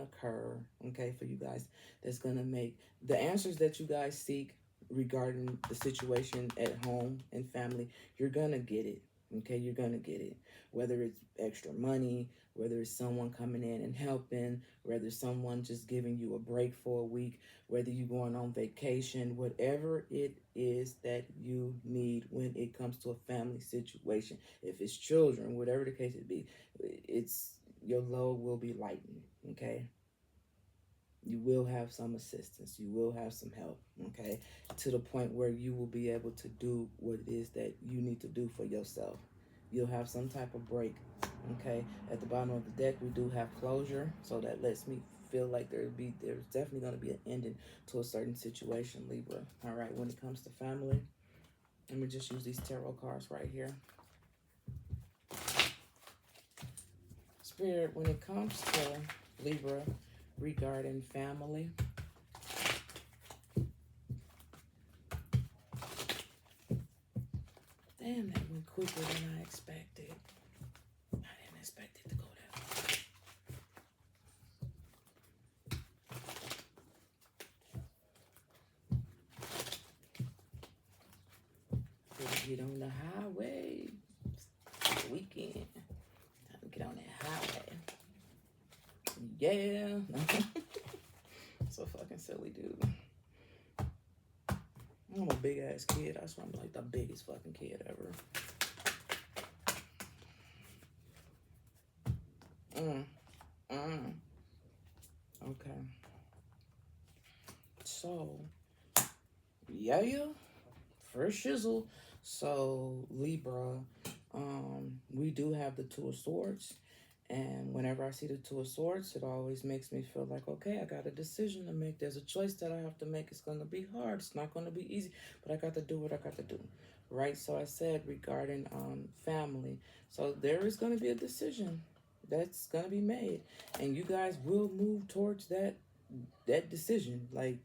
occur, okay, for you guys, that's gonna make the answers that you guys seek regarding the situation at home and family. You're gonna get it. Okay, you're gonna get it. Whether it's extra money, whether it's someone coming in and helping, whether it's someone just giving you a break for a week, whether you're going on vacation, whatever it is that you need when it comes to a family situation. If it's children, whatever the case it be, it's your load will be lightened. Okay. You will have some assistance. You will have some help, okay? To the point where you will be able to do what it is that you need to do for yourself. You'll have some type of break, okay? At the bottom of the deck, we do have closure, so that lets me feel like there's definitely going to be an ending to a certain situation, Libra. All right, when it comes to family, let me just use these tarot cards right here. Spirit, when it comes to Libra regarding family, damn, that went quicker than I expected. I didn't expect it to go that far. Gonna get on the highway. It's the weekend. Time to get on that highway. Yeah. So fucking silly, dude. I'm a big ass kid. I swear I'm like the biggest fucking kid ever. Okay. So, yeah, for shizzle. So, Libra, we do have the Two of Swords. And whenever I see the Two of Swords, it always makes me feel like, okay, I got a decision to make. There's a choice that I have to make. It's going to be hard. It's not going to be easy, but I got to do what I got to do. Right? So I said regarding family. So there is going to be a decision that's going to be made. And you guys will move towards that decision. Like,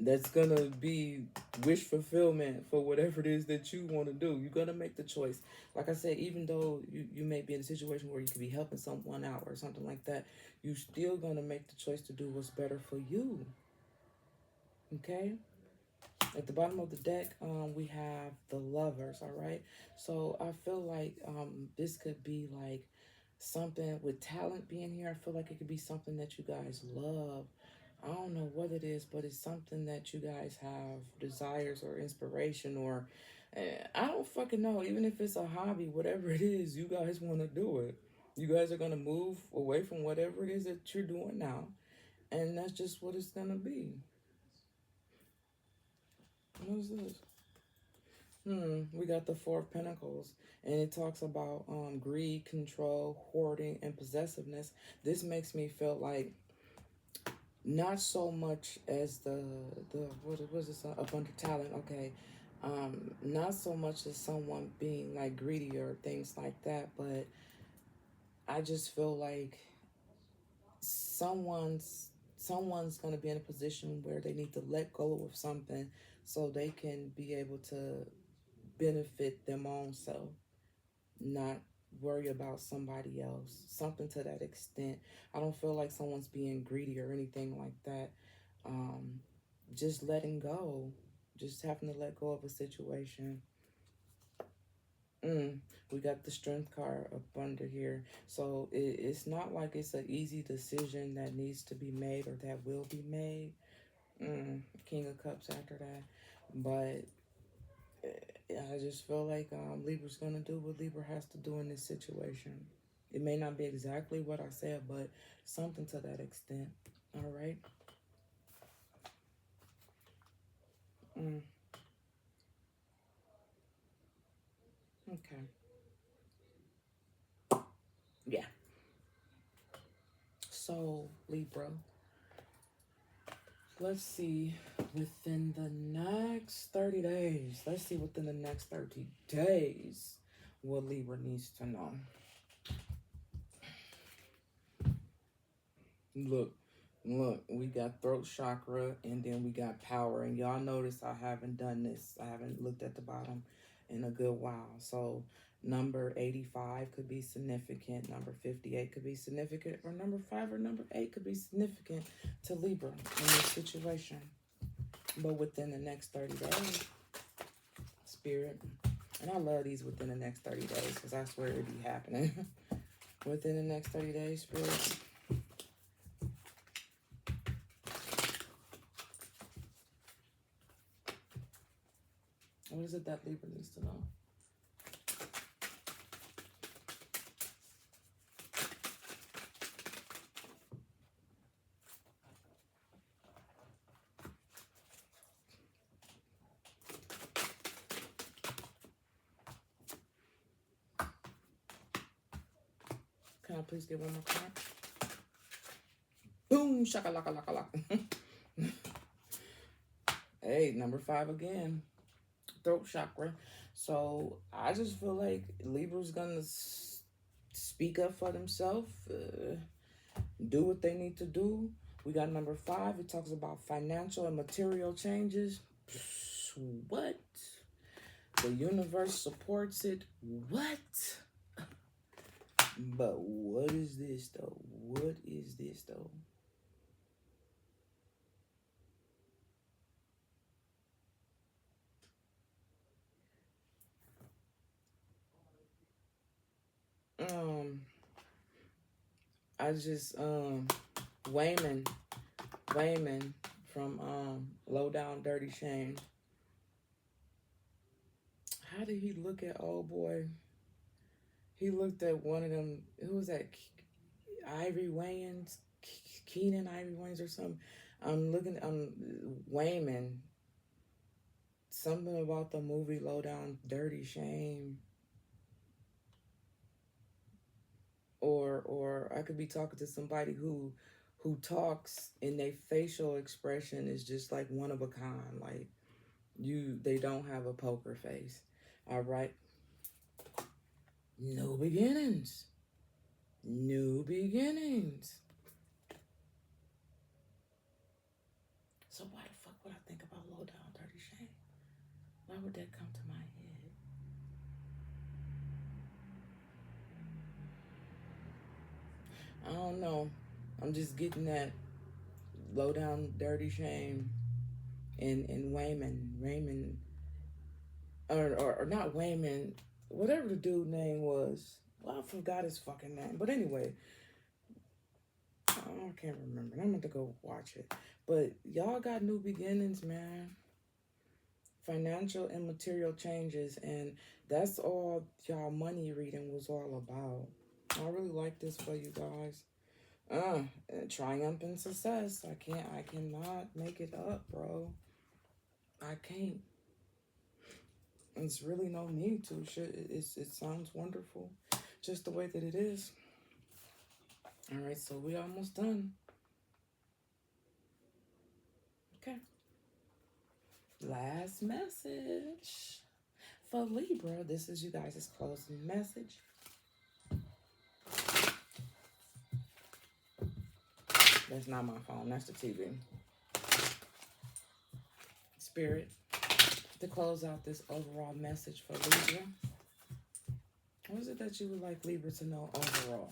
that's gonna be wish fulfillment for whatever it is that you want to do. You're gonna make the choice. Like I said, even though you may be in a situation where you could be helping someone out or something like that, you still gonna make the choice to do what's better for you. Okay? At the bottom of the deck, we have the Lovers, all right? So I feel like this could be like something with talent being here. I feel like it could be something that you guys love. I don't know what it is, but it's something that you guys have desires or inspiration or I don't fucking know. Even if it's a hobby, whatever it is, you guys want to do it. You guys are going to move away from whatever it is that you're doing now. And that's just what it's going to be. What is this? We got the Four of Pentacles, and it talks about greed, control, hoarding, and possessiveness. This makes me feel like not so much as the what was this abundant talent, okay. Not so much as someone being like greedy or things like that, but I just feel like someone's going to be in a position where they need to let go of something so they can be able to benefit them own self, not worry about somebody else, something to that extent. I don't feel like someone's being greedy or anything like that. Just letting go, just having to let go of a situation. We got the Strength card up under here. So it's not like it's an easy decision that needs to be made or that will be made. King of Cups after that. But I just feel like Libra's going to do what Libra has to do in this situation. It may not be exactly what I said, but something to that extent. All right? Okay. Yeah. So, Libra, let's see within the next 30 days. Let's see within the next 30 days what Libra needs to know. Look, we got throat chakra and then we got power. And y'all notice I haven't done this. I haven't looked at the bottom in a good while. So number 85 could be significant. Number 58 could be significant. Or number 5 or number 8 could be significant to Libra in this situation. But within the next 30 days, Spirit. And I love these within the next 30 days because I swear it be happening. Within the next 30 days, Spirit. What is it that Libra needs to know? Can I please get one more card? Boom! Shaka-laka-laka-laka. Hey, number 5 again. Throat chakra. So I just feel like Libra's gonna speak up for themselves, do what they need to do. We got number 5. It talks about financial and material changes. What? The universe supports it. What? But what is this though? What is this though? I just Wayman from Low Down Dirty Shame. How did he look at old boy? He looked at one of them. Who was that? Ivory Wayans, Keenan Ivory Wayans or something. I'm Wayman. Something about the movie Low Down Dirty Shame. Or I could be talking to somebody who talks and their facial expression is just like one of a kind. Like they don't have a poker face. All right. New beginnings. New beginnings. So why the fuck would I think about Low Down Dirty Shame? Why would that come to my head? I don't know. I'm just getting that Low Down Dirty Shame in Raymond, or not Wayman, whatever the dude name was. Well, I forgot his fucking name. But anyway, I can't remember. I'm going to go watch it. But y'all got new beginnings, man. Financial and material changes. And that's all y'all money reading was all about. I really like this for you guys. Triumph and success. I cannot make it up, bro. I can't. It's really no need to. It sounds wonderful just the way that it is. All right, so we almost done. Okay. Last message for Libra. This is you guys' closing message. That's not my phone. That's the TV. Spirit, to close out this overall message for Libra. What is it that you would like Libra to know overall?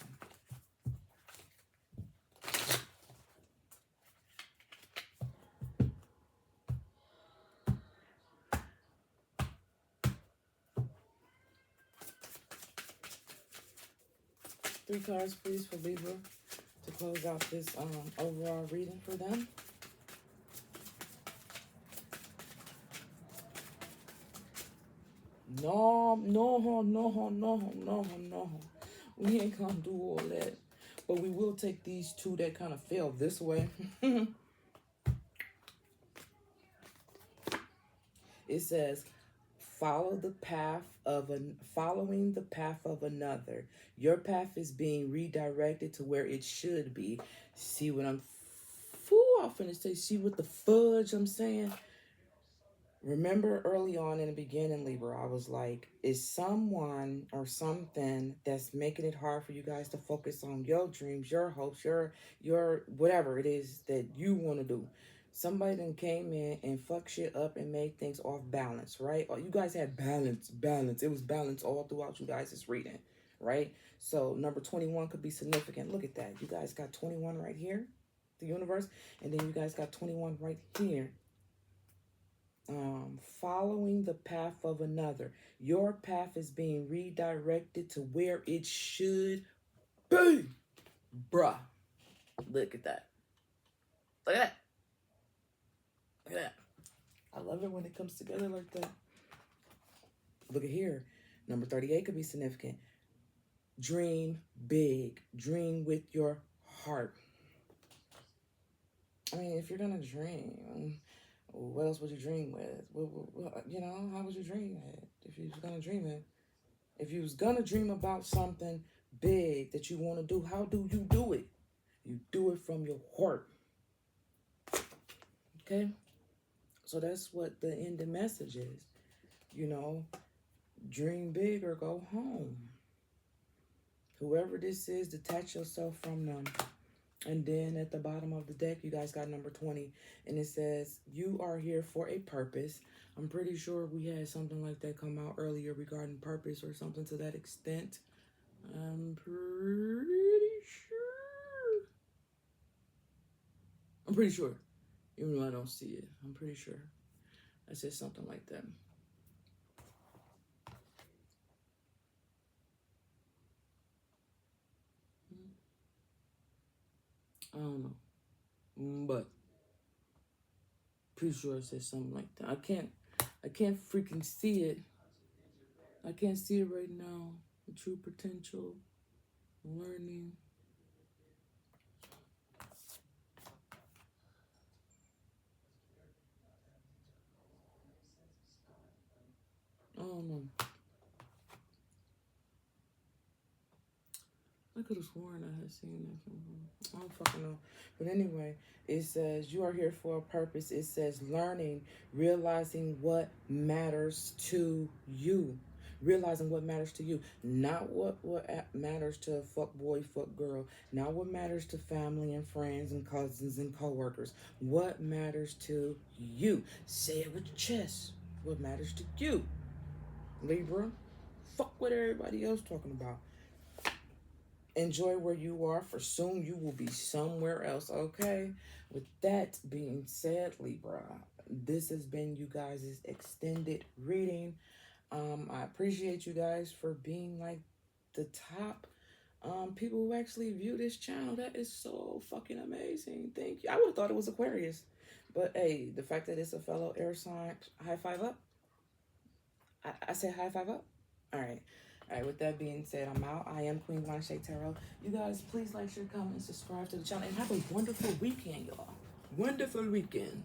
Three cards, please, for Libra to close out this overall reading for them. No. We ain't gonna do all that. But we will take these two that kind of fell this way. It says, following the path of another. Your path is being redirected to where it should be. See what I'm finna say? See what the fudge I'm saying? Remember early on in the beginning, Libra, I was like, is someone or something that's making it hard for you guys to focus on your dreams, your hopes, your whatever it is that you want to do. Somebody then came in and fucked shit up and made things off balance, right? Or you guys had balance. It was balance all throughout you guys' reading, right? So number 21 could be significant. Look at that. You guys got 21 right here, the universe, and then you guys got 21 right here. Following the path of another. Your path is being redirected to where it should be. Bruh. Look at that. Look at that. Look at that. I love it when it comes together like that. Look at here. Number 38 could be significant. Dream big. Dream with your heart. I mean, if you're going to dream, what else would you dream with? How would you dream it? If you was going to dream it. If you was going to dream about something big that you want to do, how do you do it? You do it from your heart. Okay? So that's what the ending message is. Dream big or go home. Whoever this is, detach yourself from them. And then at the bottom of the deck, you guys got number 20. And it says, you are here for a purpose. I'm pretty sure we had something like that come out earlier regarding purpose or something to that extent. I'm pretty sure. Even though I don't see it. I'm pretty sure. I said something like that. I don't know. But pretty sure it says something like that. I can't freaking see it. I can't see it right now. The true potential, learning. don't know. I could have sworn I had seen that somewhere. I don't fucking know. But anyway, it says you are here for a purpose. It says learning, realizing what matters to you. Realizing what matters to you. Not what matters to fuck boy, fuck girl. Not what matters to family and friends and cousins and coworkers. What matters to you. Say it with your chest. What matters to you. Libra. Fuck what everybody else talking about. Enjoy where you are, for soon you will be somewhere else, okay? With that being said, Libra, this has been you guys' extended reading. I appreciate you guys for being like the top people who actually view this channel. That is so fucking amazing. Thank you. I would have thought it was Aquarius. But hey, the fact that it's a fellow air sign, high five up. I said high five up. All right. All right, with that being said, I'm out. I am Queen Blanche Tarot. You guys, please like, share, comment, and subscribe to the channel. And have a wonderful weekend, y'all. Wonderful weekend.